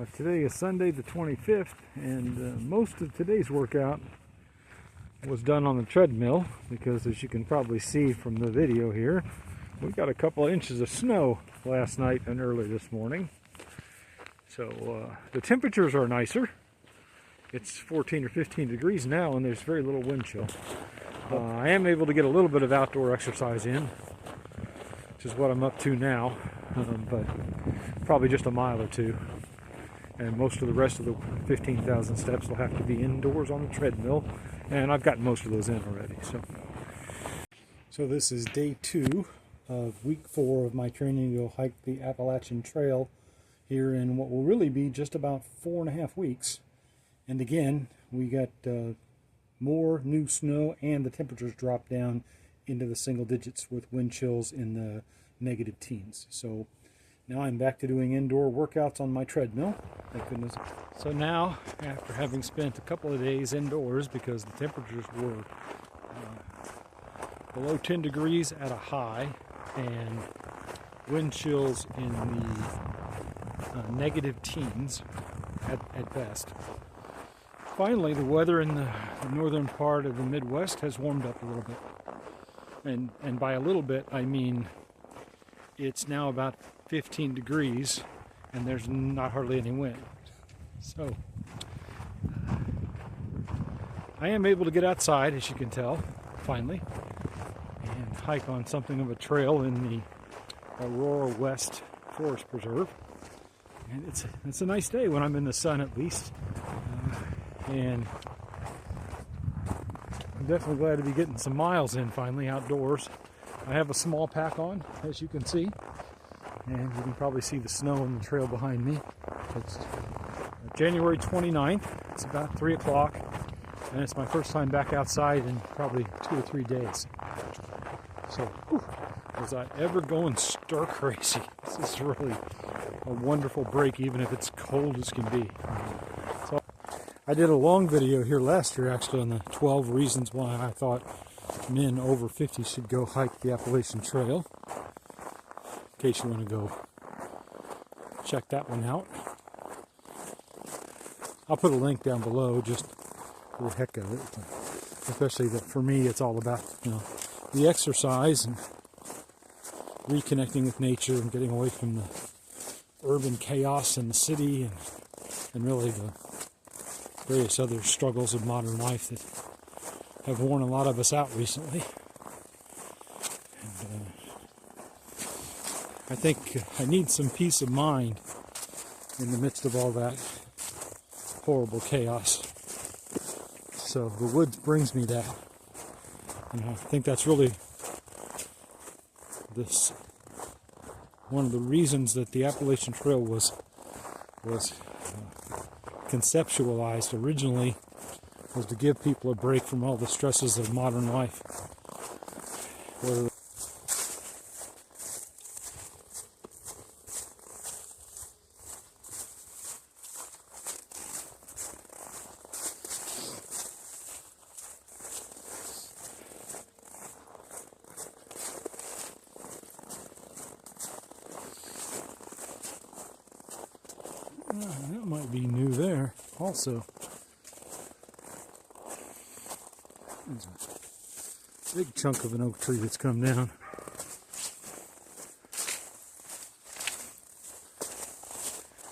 Today is Sunday the 25th, and most of today's workout was done on the treadmill because, as you can probably see from the video here, we got a couple of inches of snow last night and early this morning. So the temperatures are nicer. It's 14 or 15 degrees now, and there's very little wind chill. I am able to get a little bit of outdoor exercise in, which is what I'm up to now, but probably just a mile or two. And most of the rest of the 15,000 steps will have to be indoors on the treadmill, and I've gotten most of those in already. So this is day 2 of week 4 of my training to go hike the Appalachian Trail here in what will really be just about 4.5 weeks. And again, we got more new snow, and the temperatures drop down into the single digits with wind chills in the negative teens. So now I'm back to doing indoor workouts on my treadmill, thank goodness. So now, after having spent a couple of days indoors because the temperatures were below 10 degrees at a high and wind chills in the negative teens at best, finally the weather in the northern part of the Midwest has warmed up a little bit. And by a little bit, I mean it's now about 15 degrees and there's not hardly any wind. So I am able to get outside, as you can tell, finally, and hike on something of a trail in the Aurora West Forest Preserve. And it's a nice day when I'm in the sun, at least. And I'm definitely glad to be getting some miles in finally outdoors. I have a small pack on, as you can see, and you can probably see the snow on the trail behind me. It's January 29th. It's about 3 o'clock, and it's my first time back outside in probably 2 or 3 days. So, was I ever going stir crazy? This is really a wonderful break, even if it's cold as can be. So, I did a long video here last year, actually, on the 12 reasons why I thought men over 50 should go hike the Appalachian Trail. In case you want to go check that one out. I'll put a link down below just for the heck of it. Especially that for me it's all about, the exercise and reconnecting with nature and getting away from the urban chaos in the city and really the various other struggles of modern life that have worn a lot of us out recently. And I think I need some peace of mind in the midst of all that horrible chaos. So the woods brings me that. And I think that's really one of the reasons that the Appalachian Trail was conceptualized originally, was to give people a break from all the stresses of modern life. That might be new there also. There's a big chunk of an oak tree that's come down.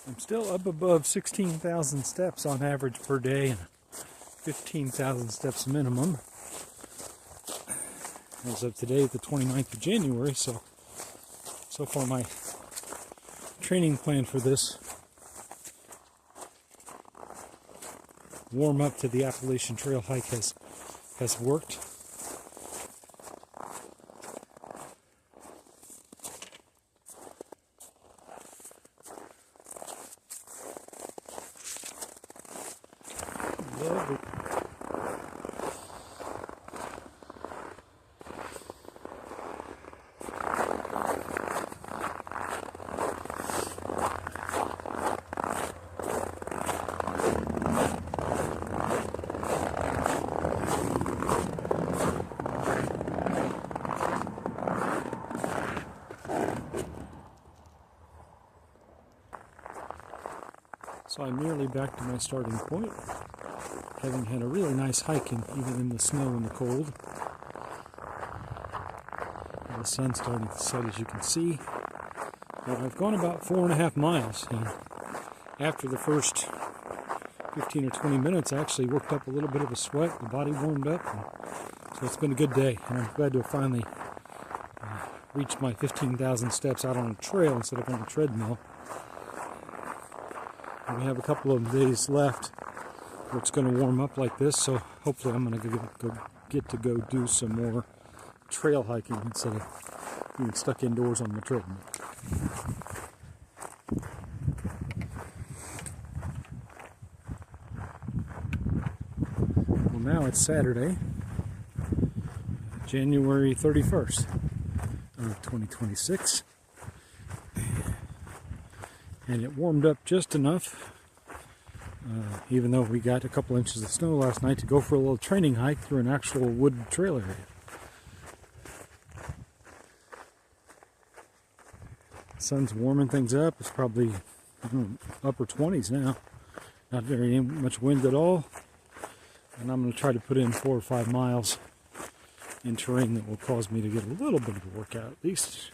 I'm still up above 16,000 steps on average per day and 15,000 steps minimum as of today, the 29th of January. So far my training plan for this warm up to the Appalachian Trail hike has worked. Lovely. So I'm nearly back to my starting point, having had a really nice hike even in the snow and the cold. And the sun's starting to set, as you can see. But I've gone about 4.5 miles, and after the first 15 or 20 minutes I actually worked up a little bit of a sweat, the body warmed up, and so it's been a good day, and I'm glad to have finally reached my 15,000 steps out on a trail instead of on a treadmill. And we have a couple of days left where it's going to warm up like this, so hopefully I'm going to get to go do some more trail hiking instead of being stuck indoors on the treadmill. Well, now it's Saturday, January 31st of 2026, and it warmed up just enough, even though we got a couple inches of snow last night, to go for a little training hike through an actual wood trail area. The sun's warming things up. It's probably upper 20s now, not very much wind at all, and I'm going to try to put in 4 or 5 miles in terrain that will cause me to get a little bit of a workout at least.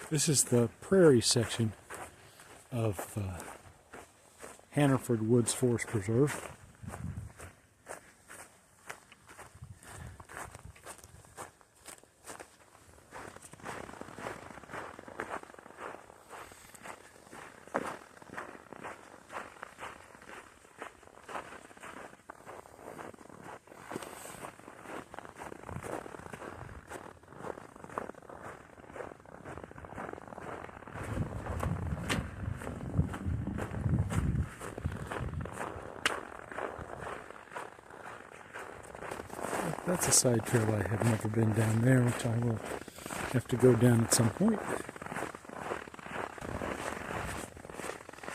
This is the prairie section of Hannaford Woods Forest Preserve. That's a side trail I have never been down there, which I will have to go down at some point.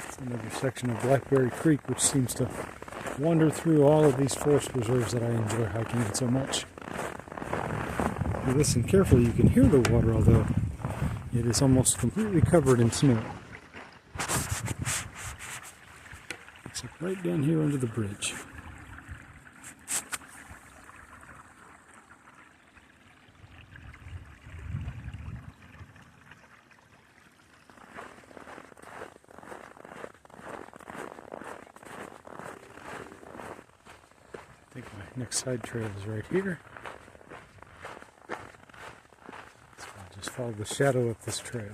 It's another section of Blackberry Creek, which seems to wander through all of these forest preserves that I enjoy hiking in so much. If you listen carefully, you can hear the water, although it is almost completely covered in snow. Except right down here under the bridge. I think my next side trail is right here. So I'll just follow the shadow up this trail.